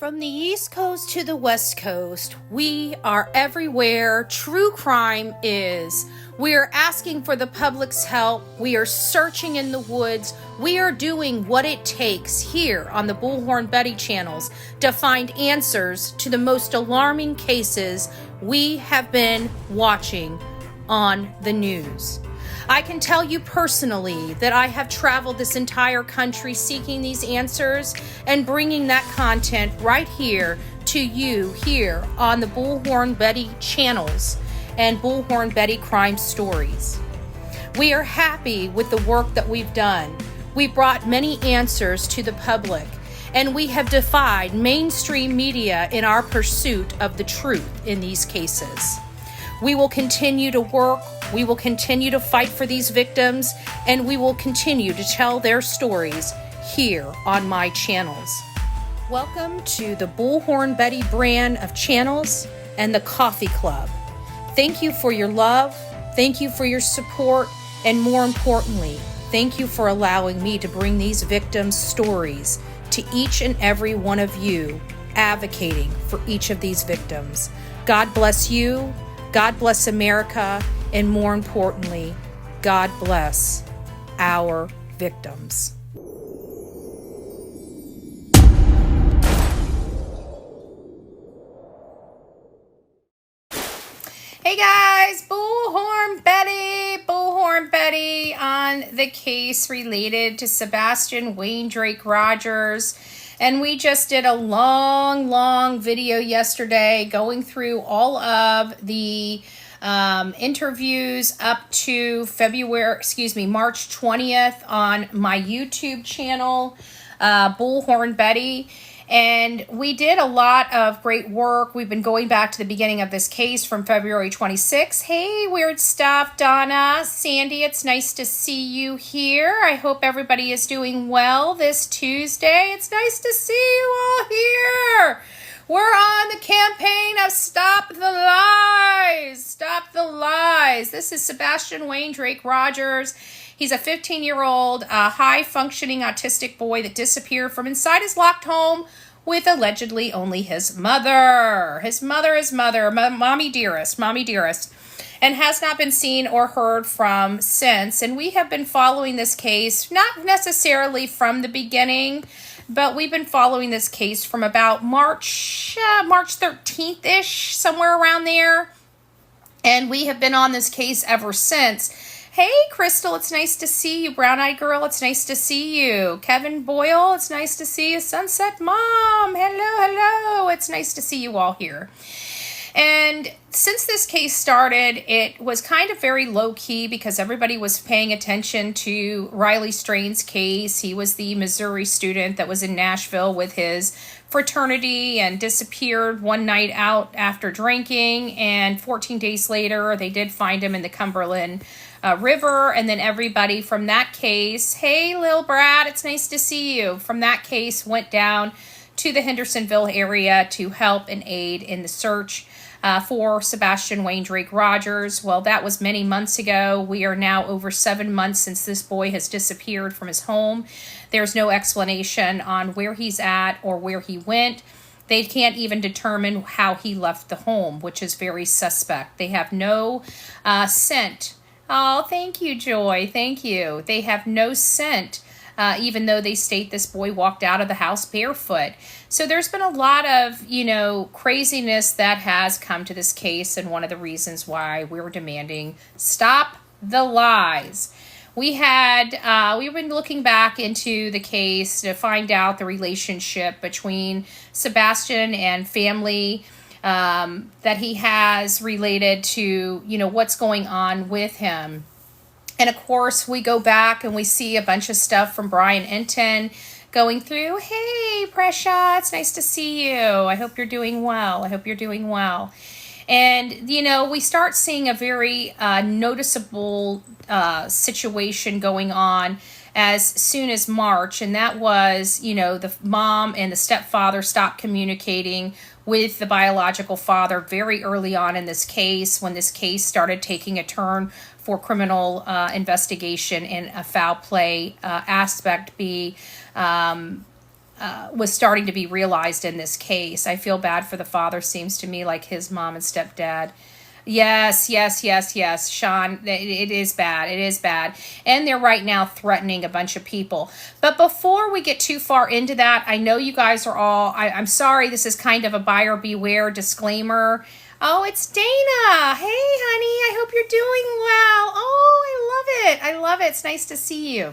From the East Coast to the West Coast, we are everywhere true crime is. We are asking for the public's help. We are searching in the woods. We are doing what it takes here on the Bullhorn Betty channels to find answers to the most alarming cases we have been watching on the news. I can tell you personally that I have traveled this entire country seeking these answers and bringing that content right here to you here on the Bullhorn Betty channels and Bullhorn Betty Crime Stories. We are happy with the work that we've done. We brought many answers to the public, and we have defied mainstream media in our pursuit of the truth in these cases. We will continue to work, we will continue to fight for these victims, and we will continue to tell their stories here on my channels. Welcome to the Bullhorn Betty brand of channels and the Coffee Club. Thank you for your love, thank you for your support, and more importantly, thank you for allowing me to bring these victims' stories to each and every one of you advocating for each of these victims. God bless you. God bless America, and more importantly, God bless our victims. Hey guys, Bullhorn Betty on the case related to Sebastian Wayne Drake Rogers. And we just did a long video yesterday going through all of the interviews up to March 20th on my YouTube channel, Bullhorn Betty. And we did a lot of great work. We've been going back to the beginning of this case from February 26th. Hey, Weird Stuff, Donna, Sandy, it's nice to see you here. I hope everybody is doing well this Tuesday. It's nice to see you all here. We're on the campaign of Stop the Lies. Stop the Lies. This is Sebastian Wayne Drake Rogers. He's a 15-year-old, high-functioning autistic boy that disappeared from inside his locked home with allegedly only his mother. His mother, Mommy Dearest, and has not been seen or heard from since. And we have been following this case, not necessarily from the beginning, but we've been following this case from about March 13th-ish, somewhere around there. And we have been on this case ever since. Hey, Crystal, it's nice to see you. Brown-eyed girl, it's nice to see you. Kevin Boyle, it's nice to see you. Sunset Mom, hello. It's nice to see you all here. And since this case started, it was kind of very low-key because everybody was paying attention to Riley Strain's case. He was the Missouri student that was in Nashville with his fraternity and disappeared one night out after drinking. And 14 days later, they did find him in the Cumberland River. And then everybody from that case, hey, Lil Brad, it's nice to see you, from that case went down to the Hendersonville area to help and aid in the search for Sebastian Wayne Drake Rogers. Well, that was many months ago. We are now over 7 months since this boy has disappeared from his home. There's no explanation on where he's at or where he went. They can't even determine how he left the home, which is very suspect. They have no scent. Oh, thank you, Joy. Thank you. They have no scent, even though they state this boy walked out of the house barefoot. So there's been a lot of, craziness that has come to this case, and one of the reasons why we're demanding Stop the Lies. We've been looking back into the case to find out the relationship between Sebastian and family that he has related to, what's going on with him. And of course, we go back and we see a bunch of stuff from Brian Enton going through. Hey, Presha, it's nice to see you. I hope you're doing well. And, we start seeing a very noticeable situation going on as soon as March. And that was, the mom and the stepfather stopped communicating with the biological father very early on in this case, when this case started taking a turn for criminal investigation and a foul play aspect be was starting to be realized in this case. I feel bad for the father. Seems to me like his mom and stepdad. Yes, yes, yes, yes, Sean, it is bad. It is bad. And they're right now threatening a bunch of people. But before we get too far into that, I know you guys are all, I'm sorry, this is kind of a buyer beware disclaimer. Oh, it's Dana. Hey, honey, I hope you're doing well. Oh, I love it. I love it. It's nice to see you.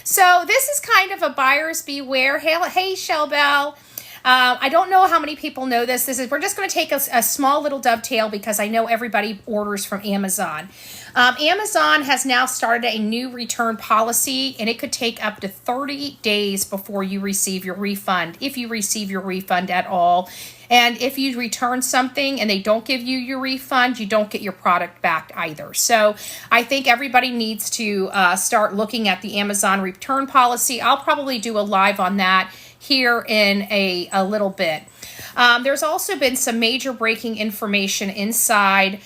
So this is kind of a buyer's beware. Hey, Shelbell. I don't know how many people know this. We're just going to take a small little dovetail because I know everybody orders from Amazon. Amazon has now started a new return policy, and it could take up to 30 days before you receive your refund, if you receive your refund at all. And if you return something and they don't give you your refund, you don't get your product back either. So I think everybody needs to start looking at the Amazon return policy. I'll probably do a live on that here in a little bit. There's also been some major breaking information inside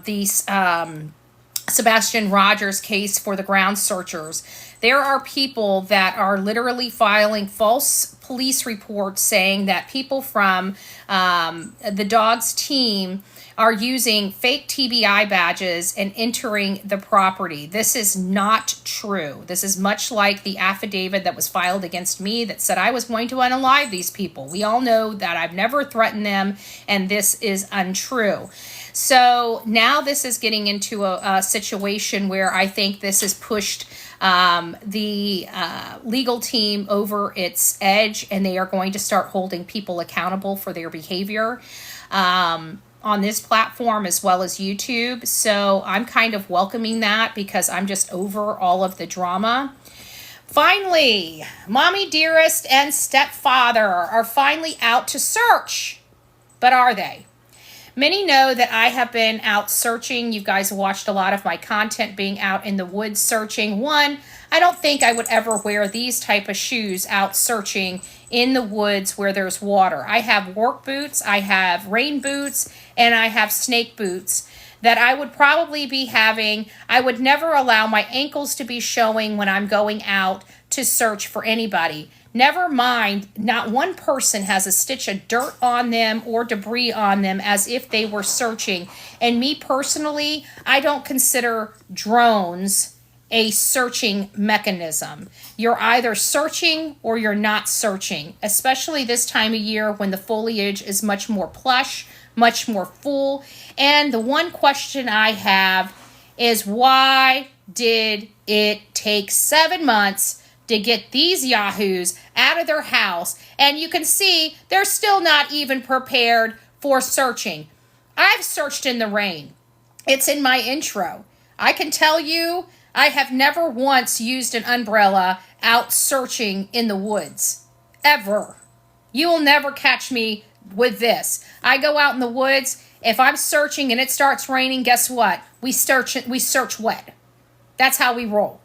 these Sebastian Rogers case for the ground searchers. There are people that are literally filing false police reports saying that people from the dog's team are using fake TBI badges and entering the property. This is not true. This is much like the affidavit that was filed against me that said I was going to unalive these people. We all know that I've never threatened them, and this is untrue. So now this is getting into a situation where I think this has pushed the legal team over its edge, and they are going to start holding people accountable for their behavior on this platform as well as YouTube. So I'm kind of welcoming that because I'm just over all of the drama. Finally, Mommy Dearest and Stepfather are finally out to search. But are they? Many know that I have been out searching. You guys have watched a lot of my content being out in the woods searching. One, I don't think I would ever wear these type of shoes out searching in the woods where there's water. I have work boots, I have rain boots, and I have snake boots that I would probably be having. I would never allow my ankles to be showing when I'm going out to search for anybody. Never mind, not one person has a stitch of dirt on them or debris on them as if they were searching. And me personally, I don't consider drones a searching mechanism. You're either searching or you're not searching, especially this time of year when the foliage is much more plush, much more full. And the one question I have is, why did it take 7 months to get these yahoos out of their house? And you can see they're still not even prepared for searching. I've searched in the rain. It's in my intro. I can tell you I have never once used an umbrella out searching in the woods. Ever. You will never catch me with this. I go out in the woods. If I'm searching and it starts raining, guess what? We search wet. That's how we roll.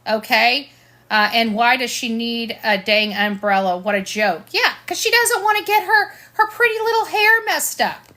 Okay? And why does she need a dang umbrella? What a joke. Yeah, because she doesn't want to get her pretty little hair messed up.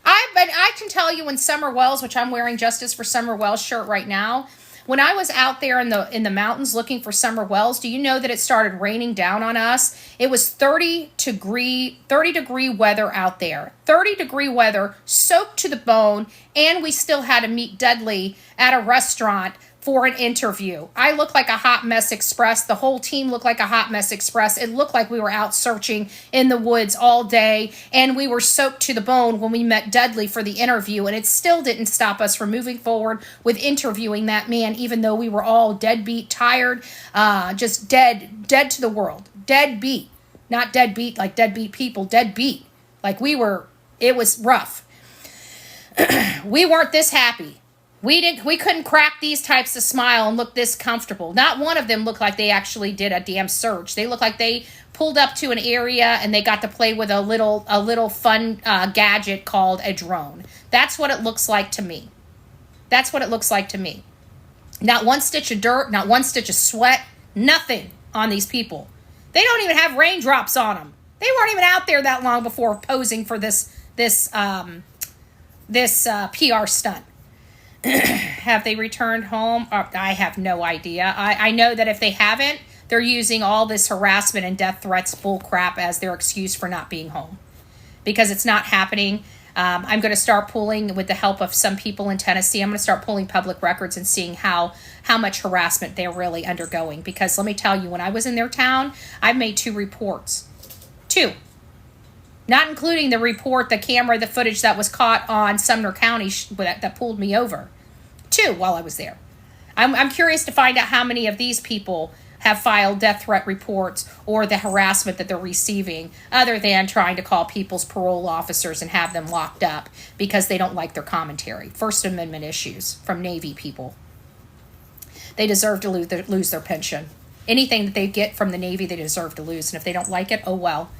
I can tell you in Summer Wells, which I'm wearing Justice for Summer Wells shirt right now, when I was out there in the mountains looking for Summer Wells, do you know that it started raining down on us? It was 30 degree weather out there. 30-degree weather, soaked to the bone, and we still had to meet Dudley at a restaurant for an interview. I looked like a hot mess express. The whole team looked like a hot mess express. It looked like we were out searching in the woods all day, and we were soaked to the bone when we met Dudley for the interview, and it still didn't stop us from moving forward with interviewing that man, even though we were all deadbeat, tired, just dead to the world. Deadbeat. Not deadbeat like deadbeat people, deadbeat. Like it was rough. We weren't this happy. We couldn't crack these types of smile and look this comfortable. Not one of them looked like they actually did a damn search. They looked like they pulled up to an area and they got to play with a little fun gadget called a drone. That's what it looks like to me. That's what it looks like to me. Not one stitch of dirt, not one stitch of sweat, nothing on these people. They don't even have raindrops on them. They weren't even out there that long before posing for this PR stunt. Have they returned home? I have no idea. I know that if they haven't, they're using all this harassment and death threats bull crap as their excuse for not being home, because it's not happening. I'm going to start pulling, with the help of some people in Tennessee, I'm going to start pulling public records and seeing how much harassment they're really undergoing. Because let me tell you, when I was in their town, I made 2 reports. 2. Not including the report, the footage that was caught on Sumner County that pulled me over. 2 while I was there. I'm curious to find out how many of these people have filed death threat reports or the harassment that they're receiving, other than trying to call people's parole officers and have them locked up because they don't like their commentary. First Amendment issues from Navy people. They deserve to lose their pension. Anything that they get from the Navy, they deserve to lose. And if they don't like it, oh well.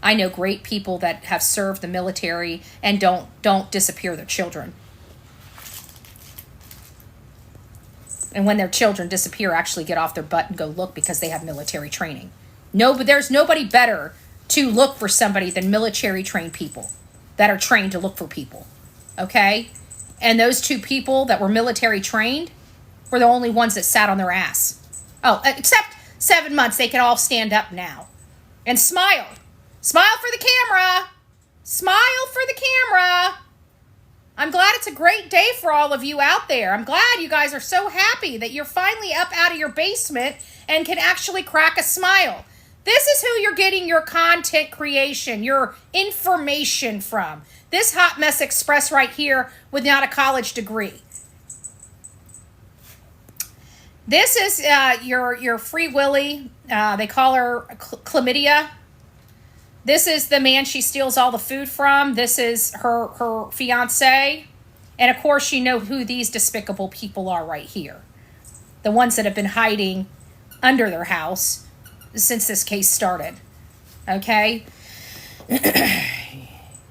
I know great people that have served the military and don't disappear their children. And when their children disappear, actually get off their butt and go look because they have military training. No, but there's nobody better to look for somebody than military trained people that are trained to look for people. Okay? And those 2 people that were military trained were the only ones that sat on their ass. Oh, except 7 months, they can all stand up now. And smile. Smile for the camera. Smile for the camera. I'm glad it's a great day for all of you out there. I'm glad you guys are so happy that you're finally up out of your basement and can actually crack a smile. This is who you're getting your content creation, your information from. This Hot Mess Express right here without a college degree. This is your Free Willy. They call her Chlamydia. This is the man she steals all the food from. This is her fiance. And of course, you know who these despicable people are right here. The ones that have been hiding under their house since this case started. Okay?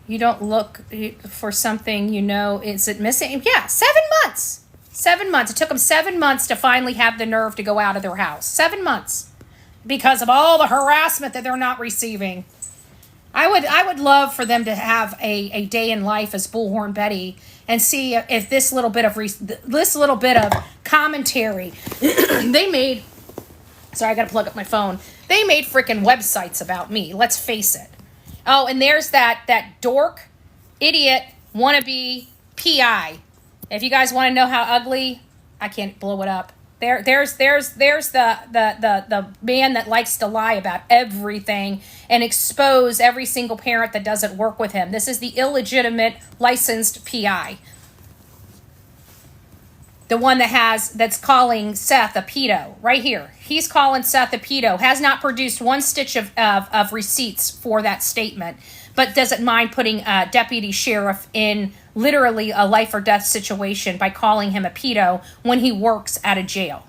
You don't look for something, is it missing? Yeah, 7 months. 7 months. It took them 7 months to finally have the nerve to go out of their house. 7 months. Because of all the harassment that they're not receiving. I would love for them to have a day in life as Bullhorn Betty and see if this little bit of commentary they made. Sorry, I got to plug up my phone. They made freaking websites about me. Let's face it. Oh, and there's that dork, idiot, wannabe PI. If you guys want to know how ugly, I can't blow it up. There's the man that likes to lie about everything and expose every single parent that doesn't work with him. This is the illegitimate licensed PI. The one that's calling Seth a pedo right here. He's calling Seth a pedo. Has not produced one stitch of receipts for that statement, but doesn't mind putting a deputy sheriff in literally a life or death situation by calling him a pedo when he works at a jail.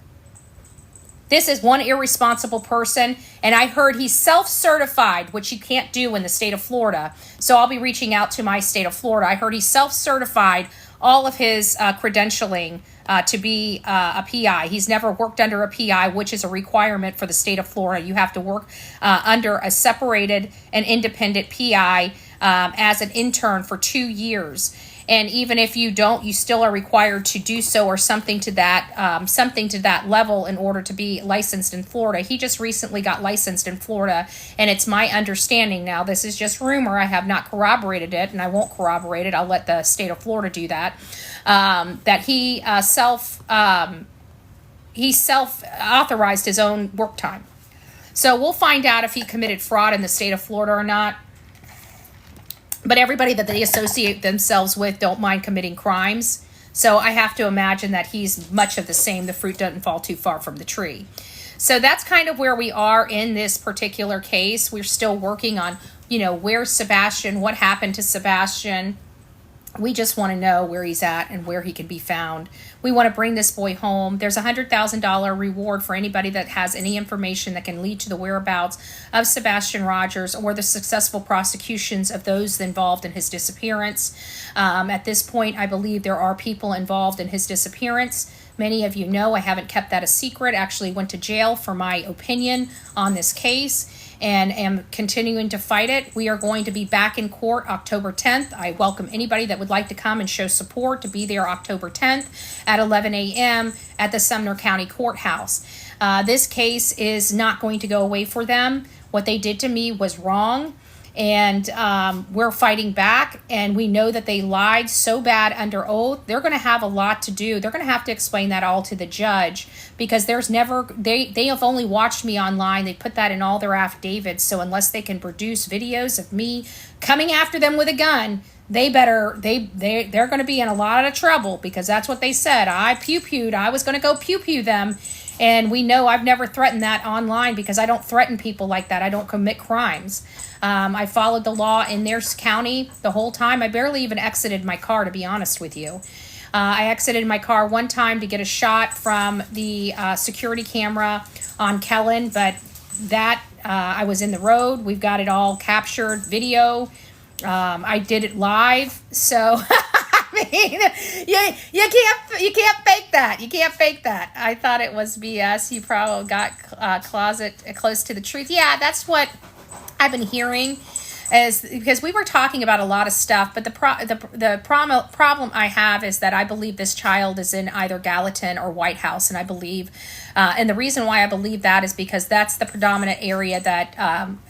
This is one irresponsible person, and I heard he's self-certified, which you can't do in the state of Florida. So I'll be reaching out to my state of Florida. I heard he's self-certified all of his credentialing to be a PI. He's never worked under a PI, which is a requirement for the state of Florida. You have to work under a separated and independent PI as an intern for 2 years. And even if you don't, you still are required to do so or something to that level in order to be licensed in Florida. He just recently got licensed in Florida, and it's my understanding now, this is just rumor, I have not corroborated it, and I won't corroborate it, I'll let the state of Florida do that, that he self-authorized his own work time. So we'll find out if he committed fraud in the state of Florida or not. But everybody that they associate themselves with don't mind committing crimes. So I have to imagine that he's much of the same. The fruit doesn't fall too far from the tree. So that's kind of where we are in this particular case. We're still working on, where's Sebastian? What happened to Sebastian? We just want to know where he's at and where he can be found. We want to bring this boy home. There's a $100,000 reward for anybody that has any information that can lead to the whereabouts of Sebastian Rogers or the successful prosecutions of those involved in his disappearance. At this point, I believe there are people involved in his disappearance. Many of you know I haven't kept that a secret. Actually went to jail for my opinion on this case and am continuing to fight it. We are going to be back in court October 10th. I welcome anybody that would like to come and show support to be there October 10th at 11 a.m. at the Sumner County Courthouse. This case is not going to go away for them. What they did to me was wrong. And we're fighting back, and we know that they lied so bad under oath. They're going to have a lot to do. They're going to have to explain that all to the judge, because there's never, they have only watched me online. They put that in all their affidavits. So unless they can produce videos of me coming after them with a gun, they're going to be in a lot of trouble, because that's what they said. I was going to go pew them. And we know I've never threatened that online, because I don't threaten people like that. I don't commit crimes. I followed the law in their county the whole time. I barely even exited my car, to be honest with you. I exited my car one time to get a shot from the security camera on Kellen, but that I was in the road. We've got it all captured video. I did it live, so I mean, you can't fake that. You can't fake that. I thought it was BS. You probably got close to the truth. Yeah, that's what I've been hearing, is because we were talking about a lot of stuff, but the problem I have is that I believe this child is in either Gallatin or White House, and I believe, and the reason why I believe that is because that's the predominant area that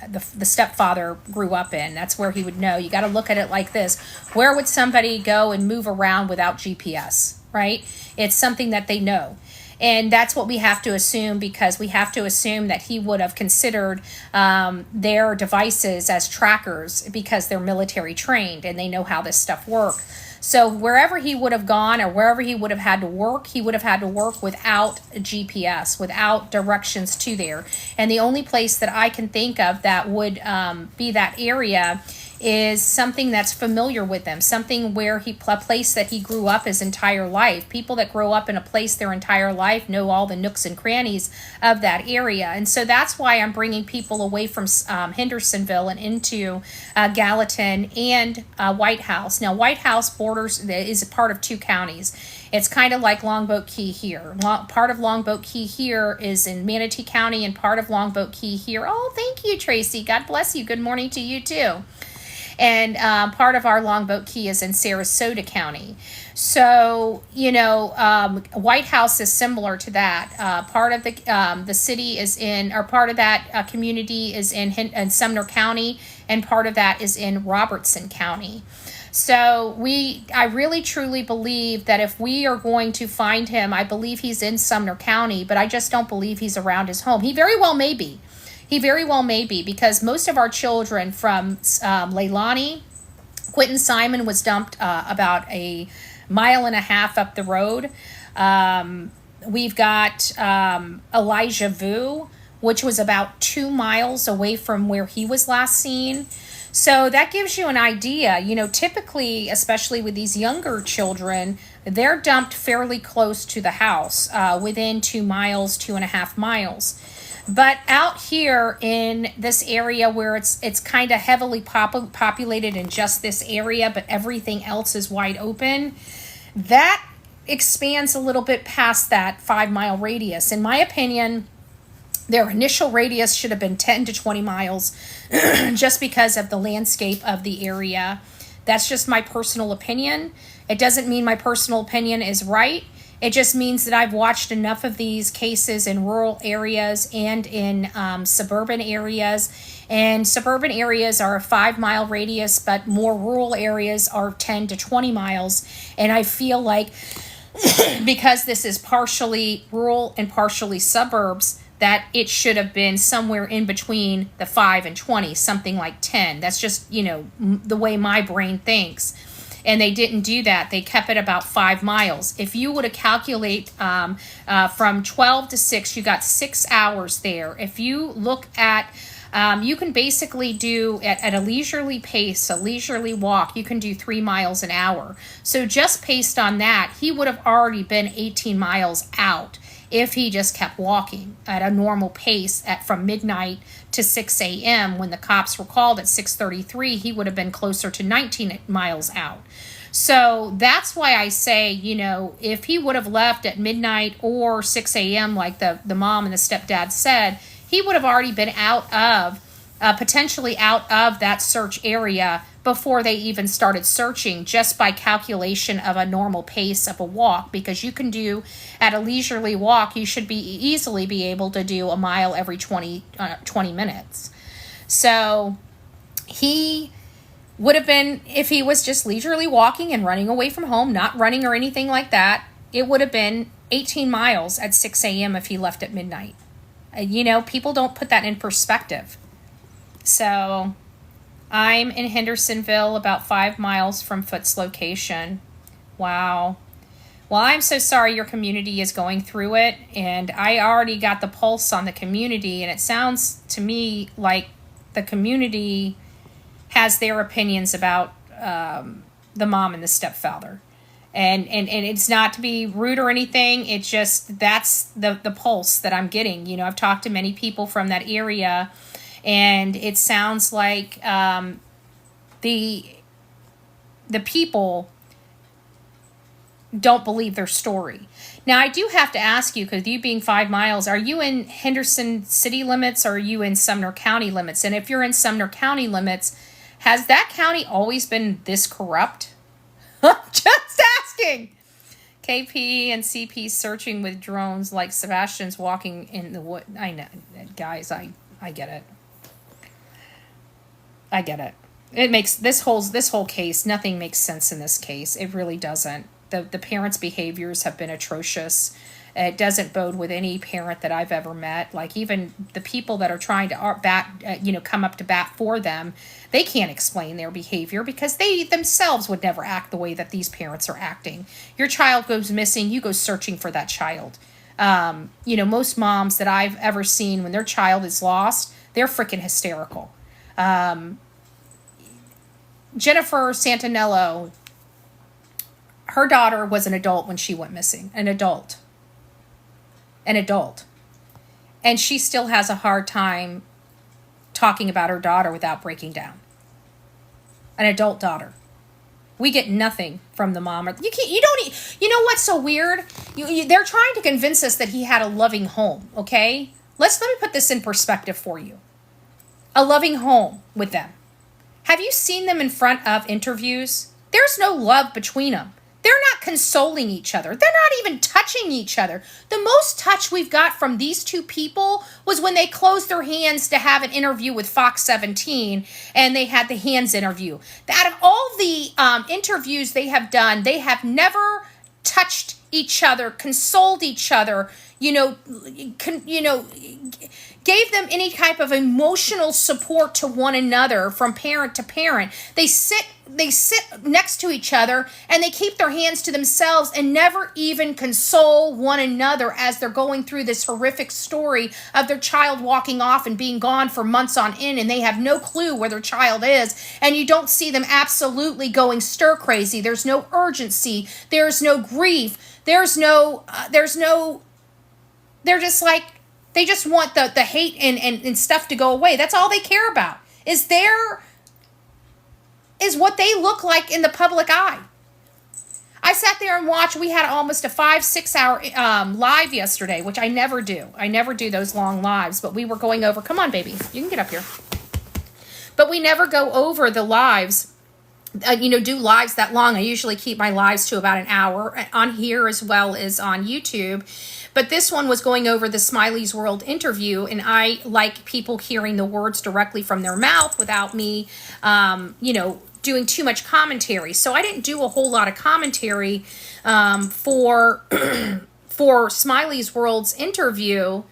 the stepfather grew up in. That's where he would know. You got to look at it like this: where would somebody go and move around without GPS? Right? It's something that they know. And that's what we have to assume, because we have to assume that he would have considered their devices as trackers, because they're military trained and they know how this stuff works. So wherever he would have gone, or wherever he would have had to work, he would have had to work without GPS, without directions to there. And the only place that I can think of that would be that area is something that's familiar with them, something where a place that he grew up his entire life. People that grow up in a place their entire life know all the nooks and crannies of that area. And so that's why I'm bringing people away from Hendersonville and into Gallatin and White House. Now, White House is a part of two counties. It's kind of like Longboat Key here. Part of Longboat Key here is in Manatee County, and part of Longboat Key here. Oh, thank you, Tracy. God bless you. Good morning to you, too. And part of our Longboat Key is in Sarasota County. So, White House is similar to that. Part of the city is in, or part of that community is in Sumner County, and part of that is in Robertson County. So I really truly believe that if we are going to find him, I believe he's in Sumner County, but I just don't believe he's around his home. He very well may be. He very well may be, because most of our children from Leilani, Quentin Simon was dumped about a mile and a half up the road. We've got Elijah Vu, which was about 2 miles away from where he was last seen. So that gives you an idea. Typically, especially with these younger children, they're dumped fairly close to the house, within 2 miles, 2.5 miles. But out here in this area where it's kind of heavily populated in just this area, but everything else is wide open, that expands a little bit past that 5-mile radius. In my opinion, their initial radius should have been 10 to 20 miles just because of the landscape of the area. That's just my personal opinion. It doesn't mean my personal opinion is right. It just means that I've watched enough of these cases in rural areas and in suburban areas. And suburban areas are a 5-mile radius, but more rural areas are 10 to 20 miles. And I feel like because this is partially rural and partially suburbs, that it should have been somewhere in between the 5 and 20, something like 10. That's just, the way my brain thinks. And they didn't do that. They kept it about 5 miles. If you were to calculate from 12 to 6, you got 6 hours there. If you look at, you can basically do at a leisurely pace, a leisurely walk, you can do 3 miles an hour. So just based on that, he would have already been 18 miles out if he just kept walking at a normal pace from midnight to 6 a.m. When the cops were called at 6:33, he would have been closer to 19 miles out. So that's why I say, if he would have left at midnight or 6 a.m. like the mom and the stepdad said, he would have already been out of potentially out of that search area before they even started searching, just by calculation of a normal pace of a walk, because you can do at a leisurely walk, you should be easily be able to do a mile every 20 minutes. So he would have been, if he was just leisurely walking and running away from home, not running or anything like that, it would have been 18 miles at 6 a.m. if he left at midnight. People don't put that in perspective. So I'm in Hendersonville, about 5 miles from Foot's location. Wow. Well, I'm so sorry your community is going through it, and I already got the pulse on the community, and it sounds to me like the community has their opinions about the mom and the stepfather. And it's not to be rude or anything. It's just, that's the pulse that I'm getting. I've talked to many people from that area, and it sounds like the people don't believe their story. Now, I do have to ask you, because you being 5 miles, are you in Henderson city limits or are you in Sumner County limits? And if you're in Sumner County limits, has that county always been this corrupt? Just asking. KP and CP searching with drones like Sebastian's walking in the wood. I know, guys, I get it. I get it. It makes this whole case, nothing makes sense in this case. It really doesn't. The parents' behaviors have been atrocious. It doesn't bode with any parent that I've ever met. Like, even the people that are trying to come up to bat for them, they can't explain their behavior because they themselves would never act the way that these parents are acting. Your child goes missing, you go searching for that child. Most moms that I've ever seen, when their child is lost, they're freaking hysterical. Jennifer Santinello, her daughter was an adult when she went missing. An adult. And she still has a hard time talking about her daughter without breaking down. An adult daughter. We get nothing from the mom. You know what's so weird? They're trying to convince us that he had a loving home, okay? Let me put this in perspective for you. A loving home with them. Have you seen them in front of interviews? There's no love between them. They're not consoling each other. They're not even touching each other. The most touch we've got from these two people was when they closed their hands to have an interview with Fox 17, and they had the hands interview. Out of all the interviews they have done, they have never touched each other, consoled each other, gave them any type of emotional support to one another from parent to parent. They sit next to each other and they keep their hands to themselves and never even console one another as they're going through this horrific story of their child walking off and being gone for months on end, and they have no clue where their child is, and you don't see them absolutely going stir crazy. There's no urgency. There's no grief. They're just like, they just want the hate and stuff to go away. That's all they care about, is what they look like in the public eye. I sat there and watched. We had almost a 5-6 hour live yesterday, which I never do. I never do those long lives, but we were going over. Come on, baby. You can get up here. But we never go over the lives, do lives that long. I usually keep my lives to about an hour on here as well as on YouTube. But this one was going over the Smiley's World interview, and I like people hearing the words directly from their mouth without me, doing too much commentary. So I didn't do a whole lot of commentary for Smiley's World's interview.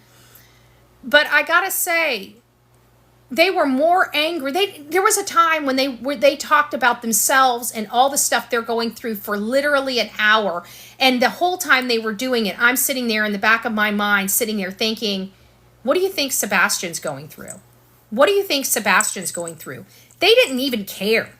But I gotta say, they were more angry. There was a time when they talked about themselves and all the stuff they're going through for literally an hour. And the whole time they were doing it, I'm sitting there in the back of my mind, sitting there thinking, what do you think Sebastian's going through? What do you think Sebastian's going through? They didn't even care.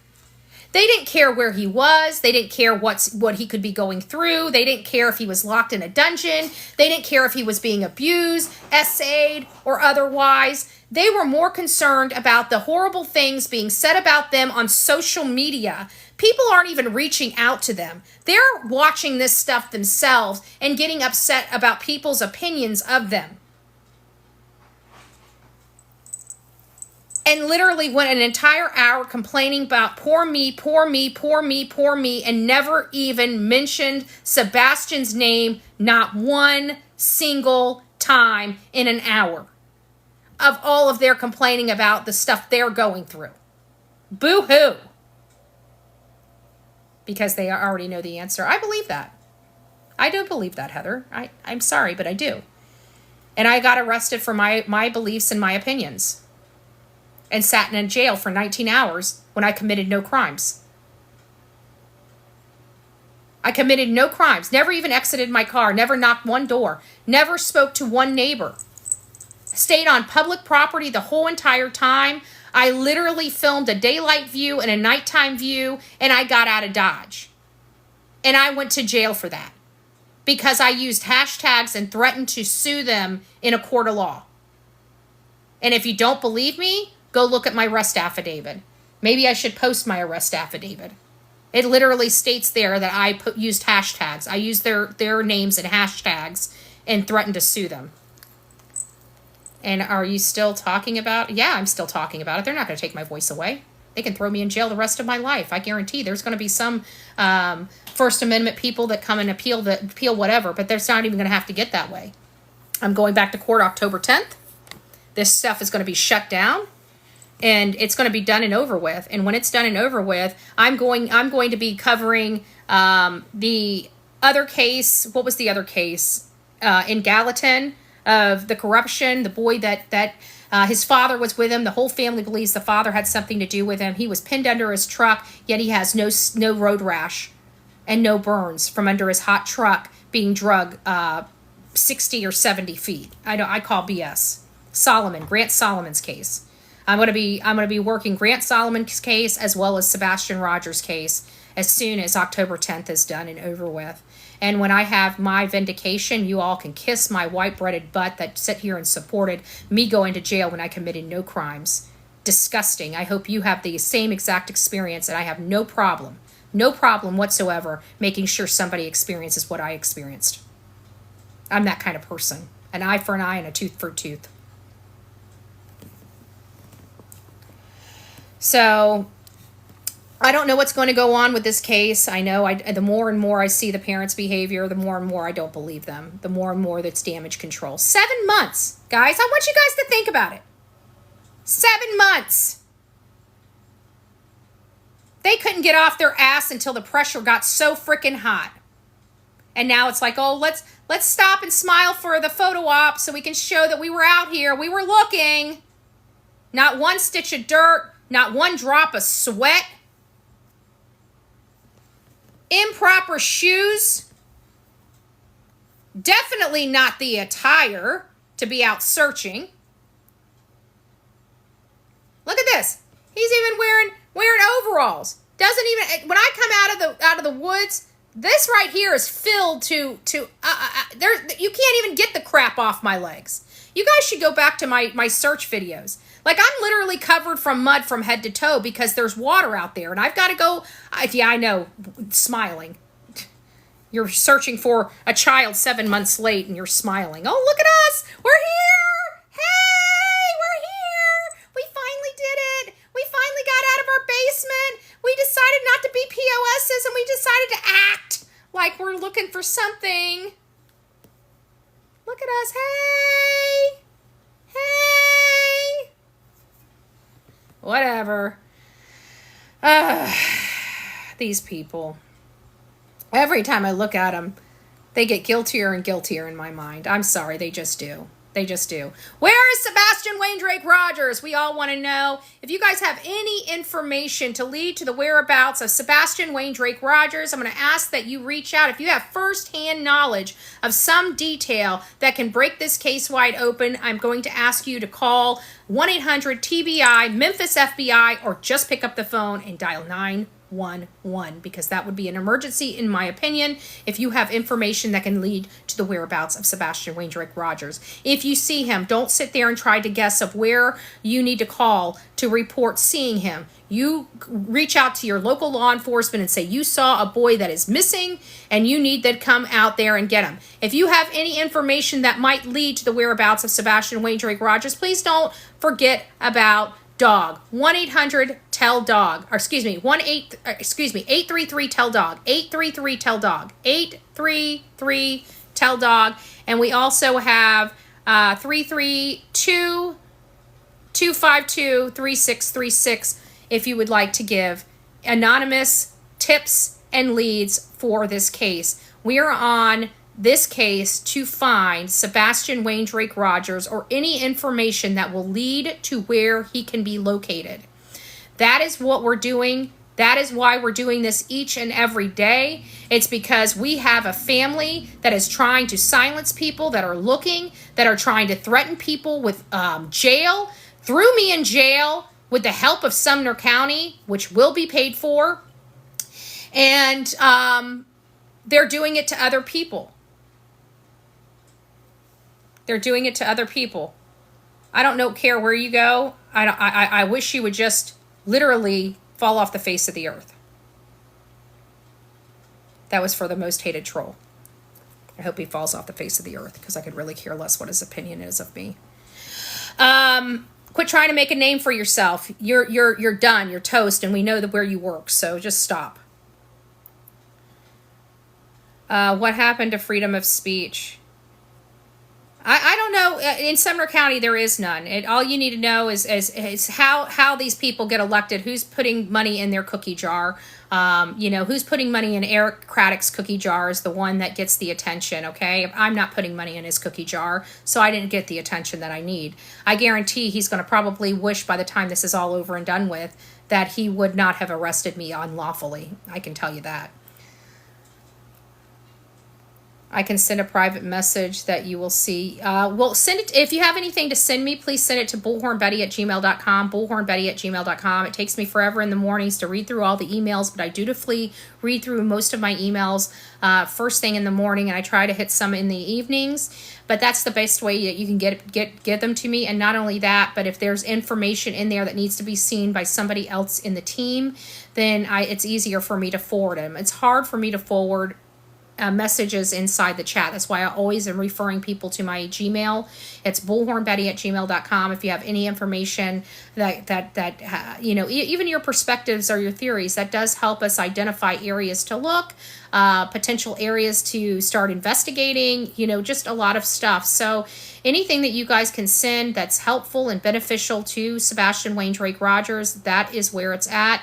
They didn't care where he was. They didn't care what he could be going through. They didn't care if he was locked in a dungeon. They didn't care if he was being abused, essayed, or otherwise. They were more concerned about the horrible things being said about them on social media. People aren't even reaching out to them. They're watching this stuff themselves and getting upset about people's opinions of them. and literally went an entire hour complaining about poor me, poor me, poor me, poor me, and never even mentioned Sebastian's name, not one single time in an hour of all of their complaining about the stuff they're going through. Boo-hoo. Because they already know the answer. I believe that. I do believe that, Heather. I'm sorry, but I do. And I got arrested for my beliefs and my opinions. And sat in a jail for 19 hours when I committed no crimes. I committed no crimes. Never even exited my car. Never knocked one door. Never spoke to one neighbor. Stayed on public property the whole entire time. I literally filmed a daylight view and a nighttime view, and I got out of Dodge. And I went to jail for that because I used hashtags and threatened to sue them in a court of law. And if you don't believe me, go look at my arrest affidavit. Maybe I should post my arrest affidavit. It literally states there that I used hashtags. I used their names and hashtags and threatened to sue them. And are you still talking about it? Yeah, I'm still talking about it. They're not going to take my voice away. They can throw me in jail the rest of my life. I guarantee there's going to be some First Amendment people that come and appeal whatever, but there's not even going to have to get that way. I'm going back to court October 10th. This stuff is going to be shut down, and it's going to be done and over with. And when it's done and over with, I'm going to be covering the other case. What was the other case in Gallatin? Of the corruption, the boy that his father was with him. The whole family believes the father had something to do with him. He was pinned under his truck, yet he has no road rash and no burns from under his hot truck being drug 60 or 70 feet. I call BS. Grant Solomon's case. I'm going to be working Grant Solomon's case as well as Sebastian Rogers' case as soon as October 10th is done and over with. And when I have my vindication, you all can kiss my white-breaded butt that sit here and supported me going to jail when I committed no crimes. Disgusting. I hope you have the same exact experience, and I have no problem whatsoever making sure somebody experiences what I experienced. I'm that kind of person. An eye for an eye and a tooth for a tooth. So I don't know what's going to go on with this case. I know the more and more I see the parents' behavior, the more and more I don't believe them. The more and more that's damage control. 7 months, guys. I want you guys to think about it. 7 months. They couldn't get off their ass until the pressure got so freaking hot. And now it's like, oh, let's stop and smile for the photo op so we can show that we were out here. We were looking. Not one stitch of dirt. Not one drop of sweat. Improper shoes. Definitely not the attire to be out searching. Look at this. He's even wearing overalls. Doesn't even, when I come out of the woods, this right here is filled to there. You can't even get the crap off my legs. You guys should go back to my search videos. Like, I'm literally covered from mud from head to toe because there's water out there. And I've got to go. Yeah, I know. Smiling. You're searching for a child 7 months late and you're smiling. Oh, look at us. We're here. Hey, we're here. We finally did it. We finally got out of our basement. We decided not to be POSs and we decided to act like we're looking for something. Look at us. Hey. Hey. Whatever. These people. Every time I look at them, they get guiltier and guiltier in my mind. I'm sorry, they just do. They just do. Where is Sebastian Wayne Drake Rogers? We all want to know. If you guys have any information to lead to the whereabouts of Sebastian Wayne Drake Rogers, I'm going to ask that you reach out. If you have firsthand knowledge of some detail that can break this case wide open, I'm going to ask you to call 1-800-TBI, Memphis FBI, or just pick up the phone and dial 911 because that would be an emergency in my opinion if you have information that can lead to the whereabouts of Sebastian Wayne Drake Rogers. If you see him, don't sit there and try to guess of where you need to call to report seeing him. You reach out to your local law enforcement and say you saw a boy that is missing and you need to come out there and get him. If you have any information that might lead to the whereabouts of Sebastian Wayne Drake Rogers, please don't forget about dog. 1-800-TELL-DOG. Or excuse me, 833-TELL-DOG. 833-TELL-DOG. 833-TELL-DOG. And we also have 332-252-3636 if you would like to give anonymous tips and leads for this case. We are on this case to find Sebastian Wayne Drake Rogers, or any information that will lead to where he can be located. That is what we're doing. That is why we're doing this each and every day. It's because we have a family that is trying to silence people that are looking, that are trying to threaten people with jail, threw me in jail with the help of Sumner County, which will be paid for. And they're doing it to other people. They're doing it to other people. I don't care where you go. I wish you would just literally fall off the face of the earth. That was for the most hated troll. I hope he falls off the face of the earth, because I could really care less what his opinion is of me. Quit trying to make a name for yourself. You're done. You're toast, and we know where you work. So just stop. What happened to freedom of speech? I don't know. In Sumner County, there is none. All you need to know is how these people get elected, who's putting money in their cookie jar. Who's putting money in Eric Craddock's cookie jar is the one that gets the attention, okay? I'm not putting money in his cookie jar, so I didn't get the attention that I need. I guarantee he's going to probably wish by the time this is all over and done with that he would not have arrested me unlawfully. I can tell you that. I can send a private message that you will see. Well, send it. If you have anything to send me, please send it to bullhornbetty@gmail.com, bullhornbetty@gmail.com. It takes me forever in the mornings to read through all the emails, but I dutifully read through most of my emails first thing in the morning, and I try to hit some in the evenings. But that's the best way that you can get them to me. And not only that, but if there's information in there that needs to be seen by somebody else in the team, then it's easier for me to forward them. It's hard for me to forward messages inside the chat. That's why I always am referring people to my Gmail. It's bullhornbetty@gmail.com. If you have any information that even your perspectives or your theories, that does help us identify areas to look, potential areas to start investigating, just a lot of stuff. So anything that you guys can send that's helpful and beneficial to Sebastian Wayne Drake Rogers, that is where it's at.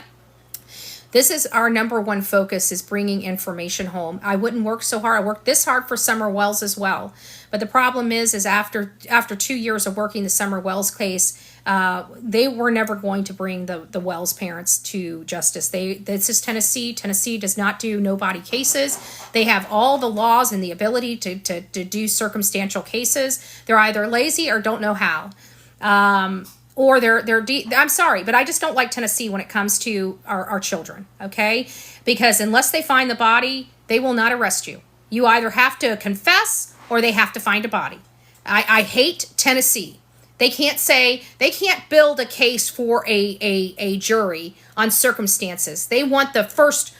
This is our number one focus, is bringing information home. I wouldn't work so hard. I worked this hard for Summer Wells as well. But the problem is after 2 years of working the Summer Wells case, they were never going to bring the Wells parents to justice. This is Tennessee. Tennessee does not do no-body cases. They have all the laws and the ability to do circumstantial cases. They're either lazy or don't know how. Or I'm sorry, but I just don't like Tennessee when it comes to our children, okay? Because unless they find the body, they will not arrest you. You either have to confess or they have to find a body. I hate Tennessee. They can't build a case for a jury on circumstances. They want the first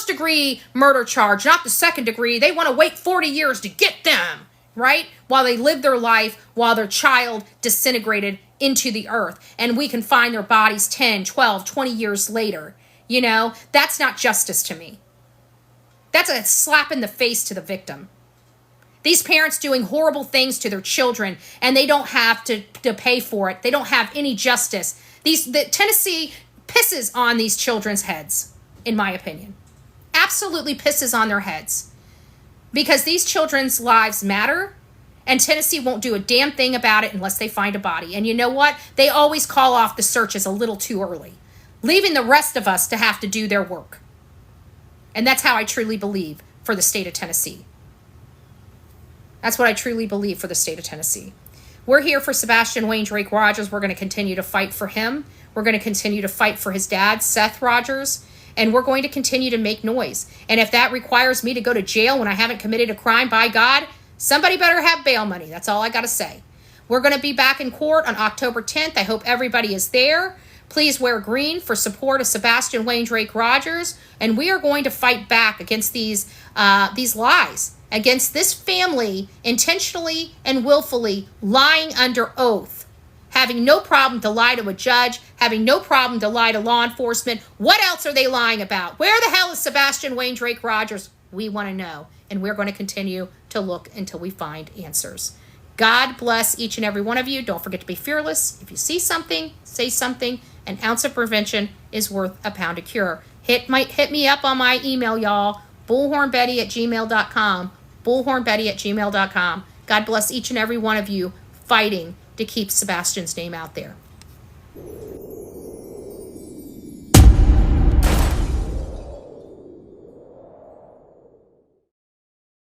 degree murder charge, not the second degree. They want to wait 40 years to get them, right? While they live their life, while their child disintegrated into the earth, and we can find their bodies 10, 12, 20 years later. That's not justice to me. That's a slap in the face to the victim. These parents doing horrible things to their children, and they don't have to pay for it. They don't have any justice. Tennessee pisses on these children's heads, in my opinion. Absolutely pisses on their heads. Because these children's lives matter, and Tennessee won't do a damn thing about it unless they find a body. And you know what? They always call off the searches a little too early, leaving the rest of us to have to do their work. And that's how I truly believe for the state of Tennessee. That's what I truly believe for the state of Tennessee. We're here for Sebastian Wayne Drake Rogers. We're going to continue to fight for him. We're going to continue to fight for his dad, Seth Rogers. And we're going to continue to make noise. And if that requires me to go to jail when I haven't committed a crime, by God, somebody better have bail money. That's all I got to say. We're going to be back in court on October 10th. I hope everybody is there. Please wear green for support of Sebastian Wayne Drake Rogers. And we are going to fight back against these lies, against this family intentionally and willfully lying under oath having no problem to lie to a judge, having no problem to lie to law enforcement. What else are they lying about? Where the hell is Sebastian Wayne Drake Rogers? We want to know, and we're going to continue to look until we find answers. God bless each and every one of you. Don't forget to be fearless. If you see something, say something. An ounce of prevention is worth a pound of cure. Hit me up on my email, y'all. bullhornbetty@gmail.com. bullhornbetty@gmail.com. God bless each and every one of you fighting to keep Sebastian's name out there.